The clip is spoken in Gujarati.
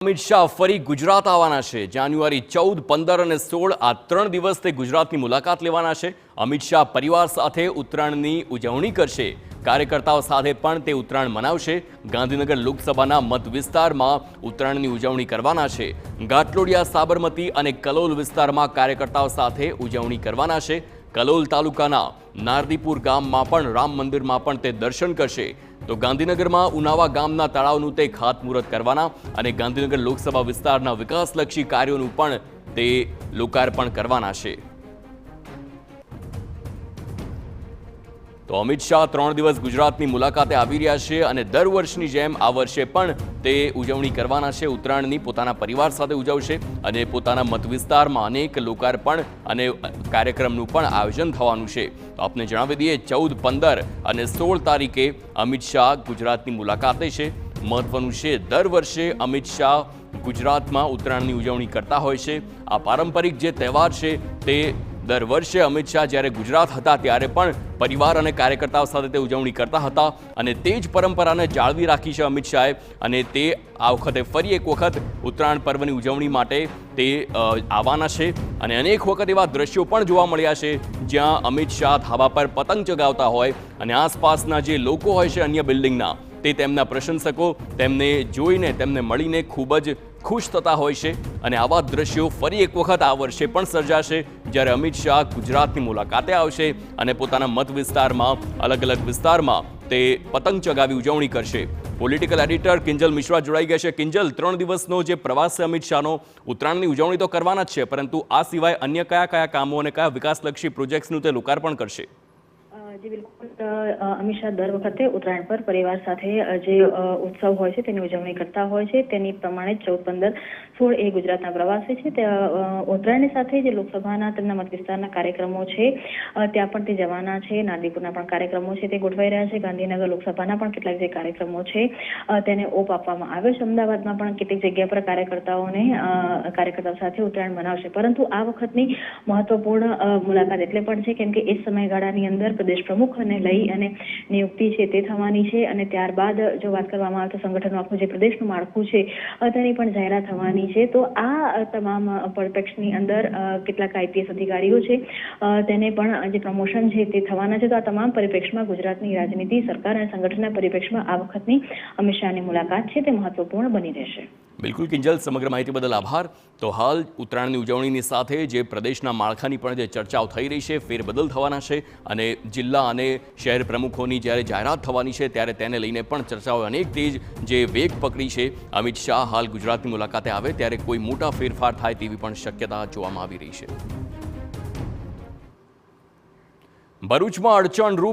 અમિત શાહ ફરી ગુજરાત આવવાના છે। જાન્યુઆરી 14, 15 અને 16 આ 3 દિવસ તે ગુજરાતની મુલાકાત લેવાના છે। અમિત શાહ પરિવાર સાથે ઉત્તરાયણની ઉજવણી કરશે। કાર્યકર્તાઓ સાથે પણ તે ઉત્તરાયણ મનાવશે। ગાંધીનગર લોકસભાના મત વિસ્તારમાં ઉત્તરાયણની ઉજવણી કરવાના છે। ઘાટલોડિયા, સાબરમતી અને કલોલ વિસ્તારમાં કાર્યકર્તાઓ સાથે ઉજવણી કરવાના છે। કલોલ તાલુકાના નારદીપુર ગામમાં પણ રામ મંદિરમાં પણ તે દર્શન કરશે। તો ગાંધીનગરમાં ઉનાવા ગામના તળાવનું તે ખાતમુહૂર્ત કરવાના અને ગાંધીનગર લોકસભા વિસ્તારના વિકાસલક્ષી કાર્યોનું પણ તે લોકાર્પણ કરવાના છે। તો અમિત શાહ 3 દિવસ ગુજરાતની મુલાકાતે આવી રહ્યા છે અને દર વર્ષની જેમ આ વર્ષે પણ તે ઉજવણી કરવાના છે। ઉત્તરાયણની પોતાના પરિવાર સાથે ઉજવશે અને પોતાના મત વિસ્તારમાં અનેક લોકાર્પણ અને કાર્યક્રમનું પણ આયોજન થવાનું છે। તો આપને જણાવી દઈએ 14, 15 અને 16 તારીખે અમિત શાહ ગુજરાતની મુલાકાતે છે। મહત્વનું છે, દર વર્ષે અમિત શાહ ગુજરાતમાં ઉત્તરાયણની ઉજવણી કરતા હોય છે। આ પારંપરિક જે તહેવાર છે તે દર વર્ષે અમિત શાહ જ્યારે ગુજરાત હતા ત્યારે પણ પરિવાર અને કાર્યકર્તાઓ સાથે તે ઉજવણી કરતા હતા અને તે જ પરંપરાને જાળવી રાખી છે અમિત શાહે અને તે આ વખતે ફરી એક વખત ઉત્તરાયણ પર્વની ઉજવણી માટે તે આવવાના છે અને અનેક વખત એવા દ્રશ્યો પણ જોવા મળ્યા છે જ્યાં અમિત શાહ ધાબા પર પતંગ ચગાવતા હોય અને આસપાસના જે લોકો હોય છે અન્ય બિલ્ડિંગના તે તેમના પ્રશંસકો તેમને જોઈને તેમને મળીને ખૂબ જ ખુશ થતા હોય છે અને આવા દ્રશ્યો ફરી એક વખત આ વર્ષે પણ સર્જાશે જ્યારે અમિત શાહ ગુજરાતની મુલાકાતે આવશે અને પોતાના મત વિસ્તારમાં અલગ અલગ વિસ્તારમાં તે પતંગ ચગાવી ઉજવણી કરશે। પોલિટિકલ એડિટર કિંજલ મિશ્રા જોડાઈ ગયા છે। કિંજલ, 3 દિવસનો જે પ્રવાસ છે અમિત શાહનો, ઉત્તરાયણની ઉજવણી તો કરવાના જ છે, પરંતુ આ સિવાય અન્ય કયા કામો અને કયા વિકાસલક્ષી પ્રોજેક્ટ્સનું તે લોકાર્પણ કરશે? જી બિલકુલ, અમિત શાહ દર વખતે ઉત્તરાયણ પર પરિવાર સાથે જે ઉત્સવ હોય છે તેની ઉજવણી કરતા હોય છે। તેની પ્રમાણે 14, 15, 16 એ ગુજરાતના પ્રવાસે છે। તે ઉત્તરાયણની સાથે જે લોકસભાના તેમના મત વિસ્તારના કાર્યક્રમો છે ત્યાં પણ તે જવાના છે। નારદીપુરના પણ કાર્યક્રમો છે તે ગોઠવાઈ રહ્યા છે। ગાંધીનગર લોકસભાના પણ કેટલાક જે કાર્યક્રમો છે તેને ઓપ આપવામાં આવ્યો છે। અમદાવાદમાં પણ કેટલીક જગ્યા પર કાર્યકર્તાઓ સાથે ઉત્તરાયણ મનાવશે, પરંતુ આ વખતની મહત્વપૂર્ણ મુલાકાત એટલે પણ છે કેમ કે એ સમયગાળાની અંદર પ્રદેશ પ્રમુખને લઈ અને નિયુક્તિ છે તે થવાની છે અને ત્યારબાદ જો વાત કરવામાં આવે તો સંગઠનનું આખું જે પ્રદેશનું માળખું છે તેની પણ જાહેરાત થવાની છે। તો આ તમામ પરિપ્રેક્ષની અંદર કેટલાક આઈપીએસ અધિકારીઓ છે તેને પણ જે પ્રમોશન છે તે થવાના છે। તો આ તમામ પરિપ્રેક્ષમાં ગુજરાતની રાજનીતિ, સરકાર અને સંગઠનના પરિપ્રેક્ષમાં આ વખતની અમિત શાહની મુલાકાત છે તે મહત્વપૂર્ણ બની રહેશે। બિલકુલ કિંજલ, સમગ્ર માહિતી બદલ આભાર। તો હાલ ઉત્તરાયણની ઉજવણીની સાથે જે પ્રદેશના માળખાની પણ જે ચર્ચાઓ થઈ રહી છે, ફેરબદલ થવાના છે અને જિલ્લા અને શહેર પ્રમુખોની જ્યારે જાહેરાત થવાની છે ત્યારે તેને લઈને પણ ચર્ચાઓ અનેક તેજ જે વેગ પકડી છે। અમિત શાહ હાલ ગુજરાતની મુલાકાતે આવે ત્યારે કોઈ મોટા ફેરફાર થાય તેવી પણ શક્યતા જોવામાં આવી રહી છે। ભરૂચમાં અડચણરૂપ